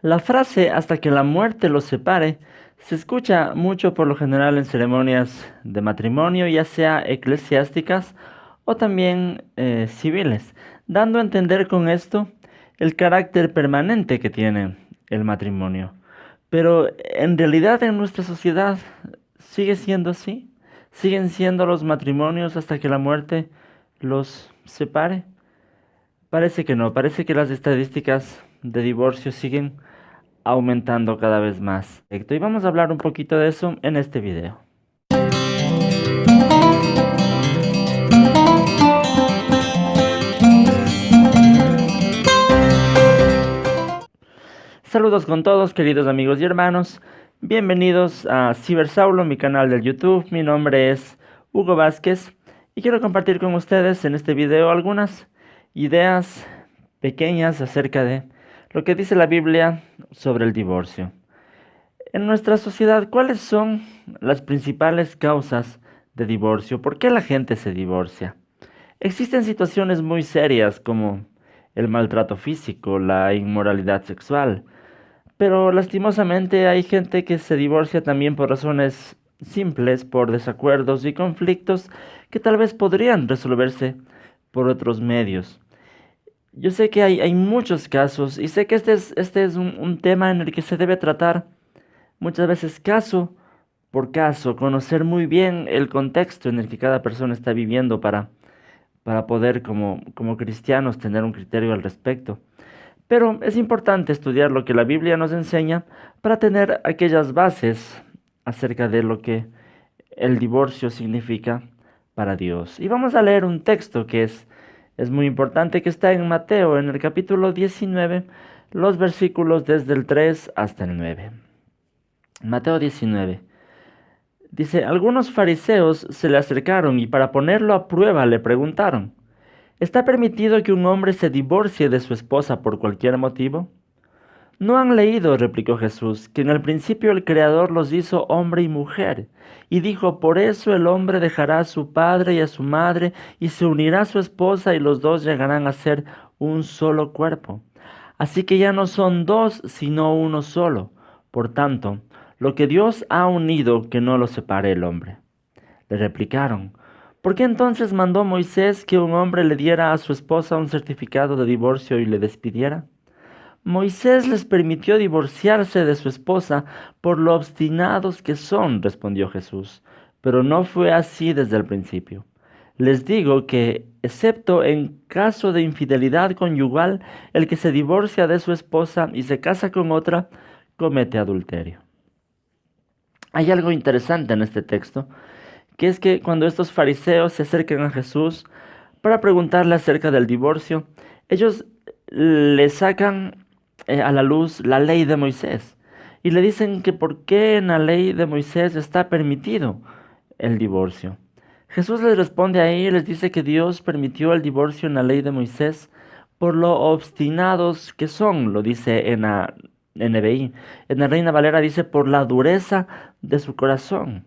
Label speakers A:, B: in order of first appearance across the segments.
A: La frase hasta que la muerte los separe se escucha mucho por lo general en ceremonias de matrimonio, ya sea eclesiásticas o también civiles, dando a entender con esto el carácter permanente que tiene el matrimonio. Pero en realidad en nuestra sociedad sigue siendo así. Siguen siendo los matrimonios hasta que la muerte los separe. Parece que no, parece que las estadísticas de divorcio siguen aumentando cada vez más. Perfecto, y vamos a hablar un poquito de eso en este video. Saludos con todos, queridos amigos y hermanos. Bienvenidos a Cibersaulo, mi canal del YouTube. Mi nombre es Hugo Vázquez y quiero compartir con ustedes en este video algunas ideas pequeñas acerca de lo que dice la Biblia sobre el divorcio. En nuestra sociedad, ¿cuáles son las principales causas de divorcio? ¿Por qué la gente se divorcia? Existen situaciones muy serias como el maltrato físico, la inmoralidad sexual, pero lastimosamente hay gente que se divorcia también por razones simples, por desacuerdos y conflictos que tal vez podrían resolverse por otros medios. Yo sé que hay muchos casos y sé que este es un tema en el que se debe tratar muchas veces caso por caso, conocer muy bien el contexto en el que cada persona está viviendo para poder como cristianos tener un criterio al respecto. Pero es importante estudiar lo que la Biblia nos enseña para tener aquellas bases acerca de lo que el divorcio significa para Dios. Y vamos a leer un texto que es muy importante, que está en Mateo, en el capítulo 19, los versículos desde el 3 hasta el 9. Mateo 19. Dice, algunos fariseos se le acercaron y para ponerlo a prueba le preguntaron, ¿está permitido que un hombre se divorcie de su esposa por cualquier motivo? No han leído, replicó Jesús, que en el principio el Creador los hizo hombre y mujer, y dijo, por eso el hombre dejará a su padre y a su madre, y se unirá a su esposa, y los dos llegarán a ser un solo cuerpo. Así que ya no son dos, sino uno solo. Por tanto, lo que Dios ha unido, que no lo separe el hombre. Le replicaron, ¿por qué entonces mandó Moisés que un hombre le diera a su esposa un certificado de divorcio y le despidiera? Moisés les permitió divorciarse de su esposa por lo obstinados que son, respondió Jesús, pero no fue así desde el principio. Les digo que, excepto en caso de infidelidad conyugal, el que se divorcia de su esposa y se casa con otra, comete adulterio. Hay algo interesante en este texto, que es que cuando estos fariseos se acercan a Jesús para preguntarle acerca del divorcio, ellos le sacan a la luz la ley de Moisés y le dicen que por qué en la ley de Moisés está permitido el divorcio. Jesús les responde ahí y les dice que Dios permitió el divorcio en la ley de Moisés por lo obstinados que son, lo dice en la NBI. En la Reina Valera dice por la dureza de su corazón.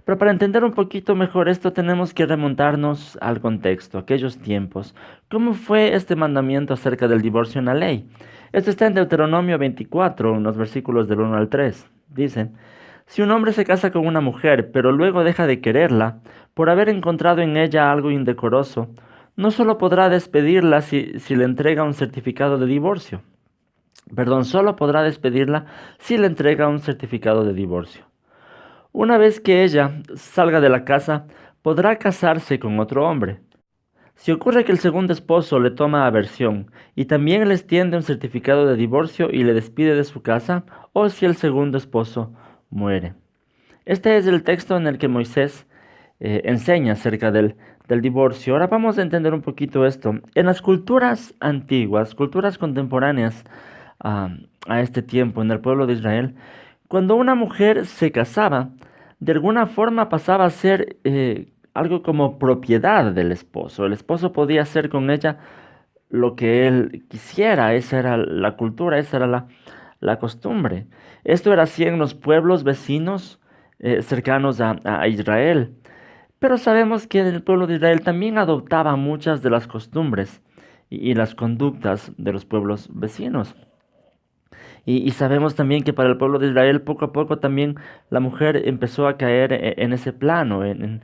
A: Pero para entender un poquito mejor esto tenemos que remontarnos al contexto, aquellos tiempos. ¿Cómo fue este mandamiento acerca del divorcio en la ley? Esto está en Deuteronomio 24, en los versículos del 1 al 3. Dice, si un hombre se casa con una mujer, pero luego deja de quererla, por haber encontrado en ella algo indecoroso, no solo podrá despedirla si le entrega un certificado de divorcio. Perdón, solo podrá despedirla si le entrega un certificado de divorcio. Una vez que ella salga de la casa, podrá casarse con otro hombre. Si ocurre que el segundo esposo le toma aversión y también le extiende un certificado de divorcio y le despide de su casa, o si el segundo esposo muere. Este es el texto en el que Moisés enseña acerca del divorcio. Ahora vamos a entender un poquito esto. En las culturas antiguas, culturas contemporáneas a, a este tiempo, en el pueblo de Israel, cuando una mujer se casaba, de alguna forma pasaba a ser algo como propiedad del esposo. El esposo podía hacer con ella lo que él quisiera. Esa era la cultura, esa era la costumbre. Esto era así en los pueblos vecinos cercanos a Israel. Pero sabemos que el pueblo de Israel también adoptaba muchas de las costumbres y las conductas de los pueblos vecinos. Y sabemos también que para el pueblo de Israel poco a poco también la mujer empezó a caer en ese plano, en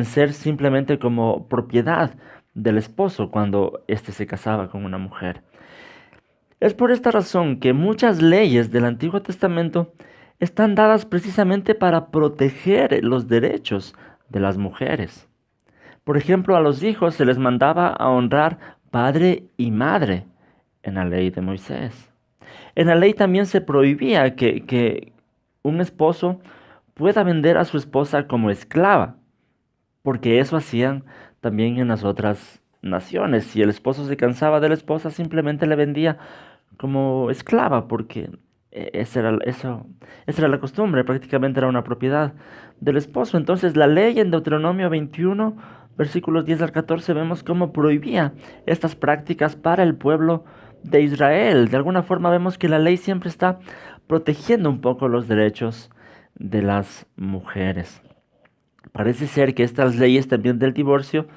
A: ser simplemente como propiedad del esposo cuando éste se casaba con una mujer. Es por esta razón que muchas leyes del Antiguo Testamento están dadas precisamente para proteger los derechos de las mujeres. Por ejemplo, a los hijos se les mandaba a honrar padre y madre en la ley de Moisés. En la ley también se prohibía que un esposo pueda vender a su esposa como esclava, porque eso hacían también en las otras naciones. Si el esposo se cansaba de la esposa, simplemente le vendía como esclava, porque esa era la costumbre, prácticamente era una propiedad del esposo. Entonces la ley en Deuteronomio 21, versículos 10 al 14, vemos cómo prohibía estas prácticas para el pueblo de Israel. De alguna forma vemos que la ley siempre está protegiendo un poco los derechos de las mujeres. Parece ser que estas leyes también del divorcio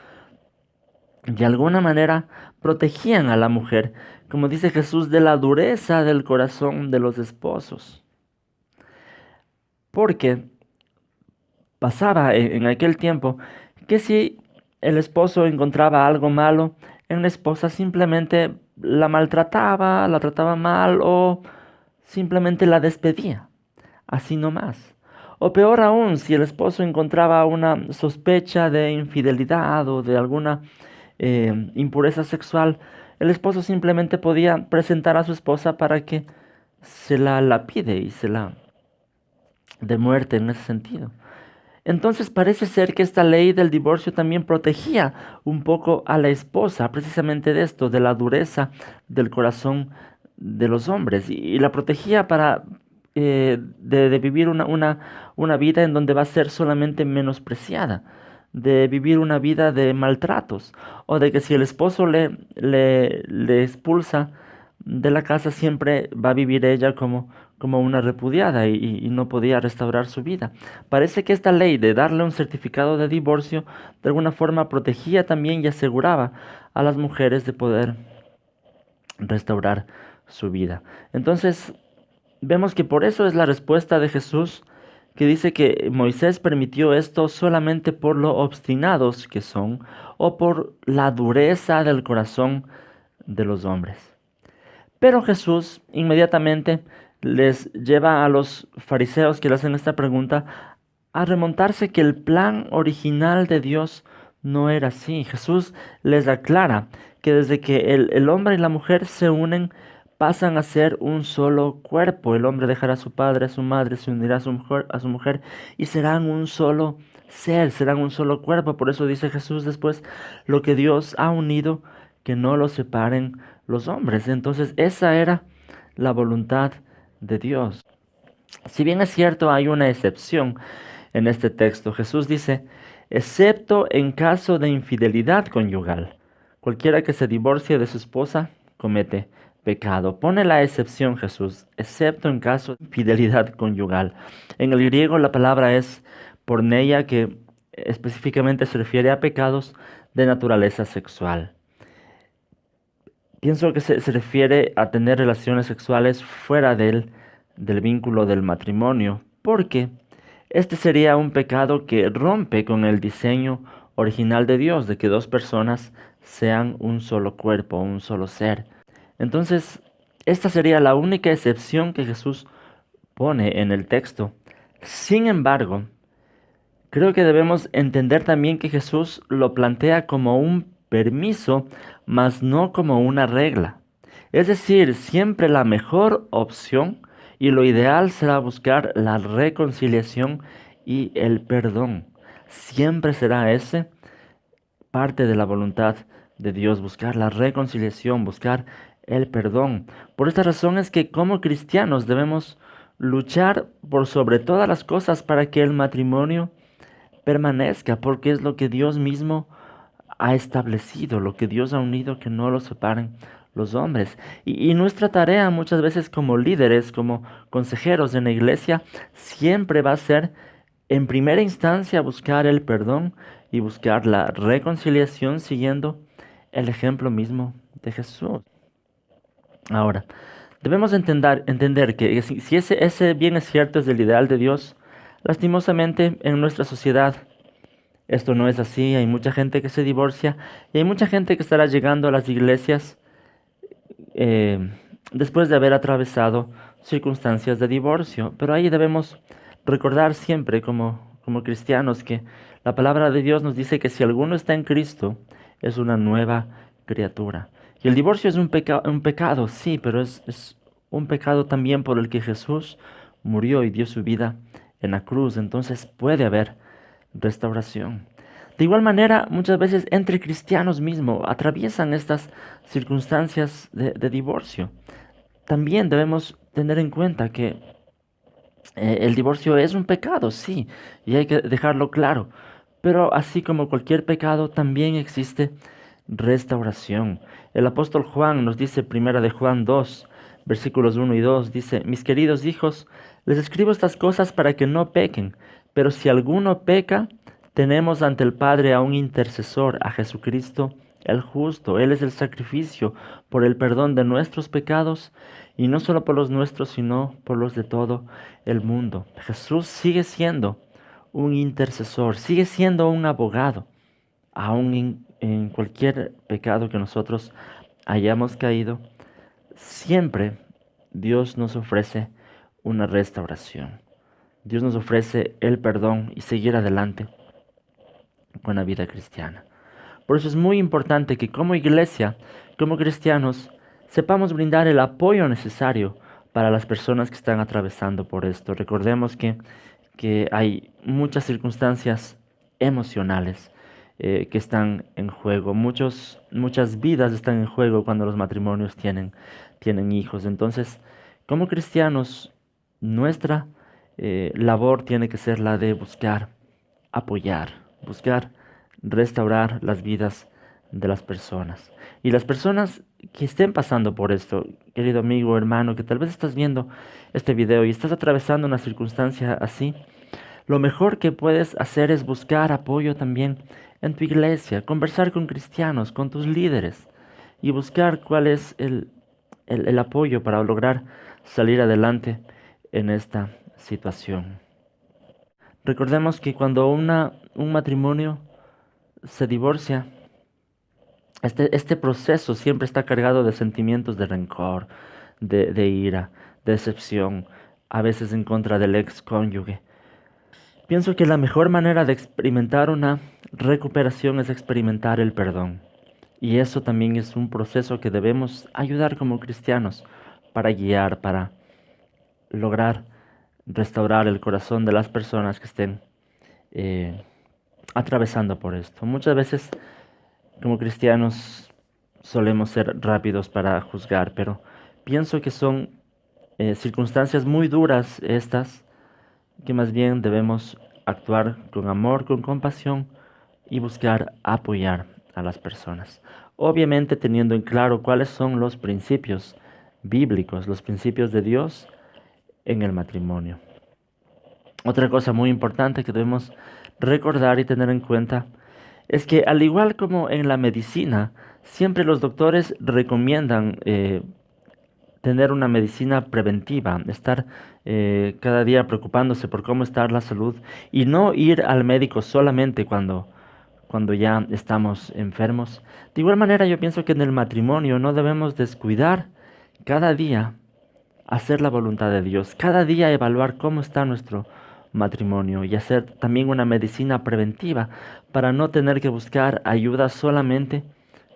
A: de alguna manera protegían a la mujer, como dice Jesús, de la dureza del corazón de los esposos. Porque pasaba en aquel tiempo que si el esposo encontraba algo malo en la esposa, simplemente la maltrataba, la trataba mal o simplemente la despedía, así nomás. O peor aún, si el esposo encontraba una sospecha de infidelidad o de alguna impureza sexual, el esposo simplemente podía presentar a su esposa para que se la lapide y se la de muerte en ese sentido. Entonces parece ser que esta ley del divorcio también protegía un poco a la esposa, precisamente de esto, de la dureza del corazón de los hombres, y la protegía para de vivir una vida en donde va a ser solamente menospreciada, de vivir una vida de maltratos, o de que si el esposo le expulsa de la casa, siempre va a vivir ella como una repudiada y no podía restaurar su vida. Parece que esta ley de darle un certificado de divorcio de alguna forma protegía también y aseguraba a las mujeres de poder restaurar su vida. Entonces, vemos que por eso es la respuesta de Jesús, que dice que Moisés permitió esto solamente por lo obstinados que son o por la dureza del corazón de los hombres. Pero Jesús inmediatamente les lleva a los fariseos que le hacen esta pregunta a remontarse que el plan original de Dios no era así. Jesús les aclara que desde que el hombre y la mujer se unen, pasan a ser un solo cuerpo. El hombre dejará a su padre, a su madre, se unirá a su mujer y serán un solo ser, serán un solo cuerpo. Por eso dice Jesús después, lo que Dios ha unido, que no lo separen los hombres. Entonces esa era la voluntad de Dios. Si bien es cierto, hay una excepción en este texto. Jesús dice, excepto en caso de infidelidad conyugal. Cualquiera que se divorcie de su esposa comete pecado. Pone la excepción Jesús, excepto en caso de infidelidad conyugal. En el griego la palabra es porneia, que específicamente se refiere a pecados de naturaleza sexual. Pienso que se refiere a tener relaciones sexuales fuera del vínculo del matrimonio, porque este sería un pecado que rompe con el diseño original de Dios, de que dos personas sean un solo cuerpo, un solo ser. Entonces, esta sería la única excepción que Jesús pone en el texto. Sin embargo, creo que debemos entender también que Jesús lo plantea como un permiso, mas no como una regla. Es decir, siempre la mejor opción y lo ideal será buscar la reconciliación y el perdón. Siempre será ese parte de la voluntad de Dios, buscar la reconciliación, buscar el perdón. Por esta razón es que como cristianos debemos luchar por sobre todas las cosas para que el matrimonio permanezca, porque es lo que Dios mismo ha establecido, lo que Dios ha unido, que no lo separen los hombres. Y nuestra tarea muchas veces como líderes, como consejeros en la iglesia, siempre va a ser, en primera instancia, buscar el perdón y buscar la reconciliación siguiendo el ejemplo mismo de Jesús. Ahora, Debemos entender que si ese bien es cierto, es el ideal de Dios, lastimosamente en nuestra sociedad esto no es así. Hay mucha gente que se divorcia y hay mucha gente que estará llegando a las iglesias eh, después de haber atravesado circunstancias de divorcio. Pero ahí debemos recordar siempre como cristianos que la palabra de Dios nos dice que si alguno está en Cristo, es una nueva criatura. Y el divorcio es un pecado, sí, pero es un pecado también por el que Jesús murió y dio su vida en la cruz. Entonces puede haber restauración. De igual manera, muchas veces entre cristianos mismos atraviesan estas circunstancias de divorcio. También debemos tener en cuenta que el divorcio es un pecado, sí, y hay que dejarlo claro. Pero así como cualquier pecado, también existe restauración. El apóstol Juan nos dice, primera de Juan 2, versículos 1 y 2, dice, mis queridos hijos, les escribo estas cosas para que no pequen, pero si alguno peca, tenemos ante el Padre a un intercesor, a Jesucristo el justo. Él es el sacrificio por el perdón de nuestros pecados, y no solo por los nuestros, sino por los de todo el mundo. Jesús sigue siendo un intercesor, sigue siendo un abogado, aun en cualquier pecado que nosotros hayamos caído. Siempre Dios nos ofrece una restauración. Dios nos ofrece el perdón y seguir adelante con la vida cristiana. Por eso es muy importante que como iglesia, como cristianos, sepamos brindar el apoyo necesario para las personas que están atravesando por esto. Recordemos que hay muchas circunstancias emocionales que están en juego. Muchas vidas están en juego cuando los matrimonios tienen hijos. Entonces, como cristianos, nuestra labor tiene que ser la de buscar apoyar, buscar restaurar las vidas de las personas. Y las personas que estén pasando por esto, querido amigo, hermano, que tal vez estás viendo este video y estás atravesando una circunstancia así, lo mejor que puedes hacer es buscar apoyo también en tu iglesia, conversar con cristianos, con tus líderes y buscar cuál es el apoyo para lograr salir adelante en esta situación. Recordemos que cuando un matrimonio se divorcia, este proceso siempre está cargado de sentimientos de rencor, de ira, de decepción, a veces en contra del ex cónyuge. Pienso que la mejor manera de experimentar una recuperación es experimentar el perdón. Y eso también es un proceso que debemos ayudar como cristianos para guiar, para lograr restaurar el corazón de las personas que estén eh, atravesando por esto. Muchas veces como cristianos solemos ser rápidos para juzgar, pero pienso que son circunstancias muy duras estas, que más bien debemos actuar con amor, con compasión y buscar apoyar a las personas. Obviamente teniendo en claro cuáles son los principios bíblicos, los principios de Dios en el matrimonio. Otra cosa muy importante que debemos recordar y tener en cuenta es que al igual como en la medicina, siempre los doctores recomiendan tener una medicina preventiva, estar cada día preocupándose por cómo está la salud y no ir al médico solamente cuando ya estamos enfermos. De igual manera, yo pienso que en el matrimonio no debemos descuidar cada día hacer la voluntad de Dios, cada día evaluar cómo está nuestro matrimonio y hacer también una medicina preventiva para no tener que buscar ayuda solamente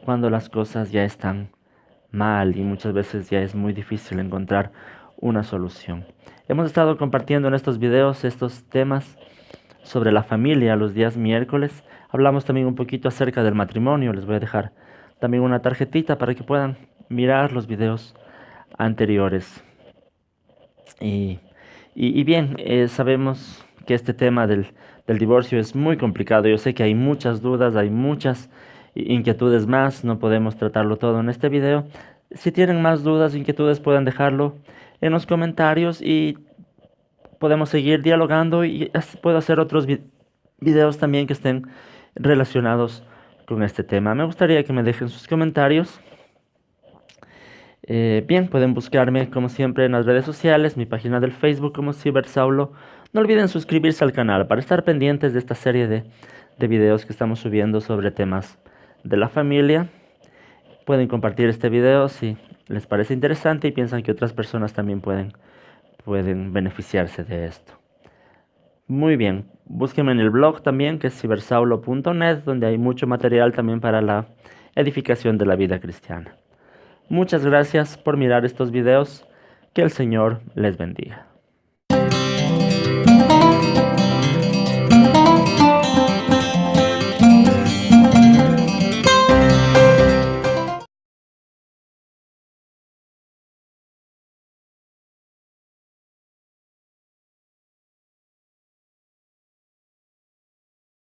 A: cuando las cosas ya están mal y muchas veces ya es muy difícil encontrar una solución. Hemos estado compartiendo en estos videos estos temas sobre la familia los días miércoles. Hablamos también un poquito acerca del matrimonio. Les voy a dejar también una tarjetita para que puedan mirar los videos anteriores. Y, y bien, sabemos que este tema del divorcio es muy complicado. Yo sé que hay muchas dudas, hay muchas inquietudes más. No podemos tratarlo todo en este video. Si tienen más dudas, inquietudes, pueden dejarlo en los comentarios y podemos seguir dialogando y puedo hacer otros videos también que estén relacionados con este tema. Me gustaría que me dejen sus comentarios Bien, pueden buscarme como siempre en las redes sociales, mi página del Facebook como Cibersaulo. No olviden suscribirse al canal para estar pendientes de esta serie de videos que estamos subiendo sobre temas de la familia. Pueden compartir este video si les parece interesante y piensan que otras personas también pueden beneficiarse de esto. Muy bien, búsquenme en el blog también, que es cibersaulo.net, donde hay mucho material también para la edificación de la vida cristiana. Muchas gracias por mirar estos videos. Que el Señor les bendiga.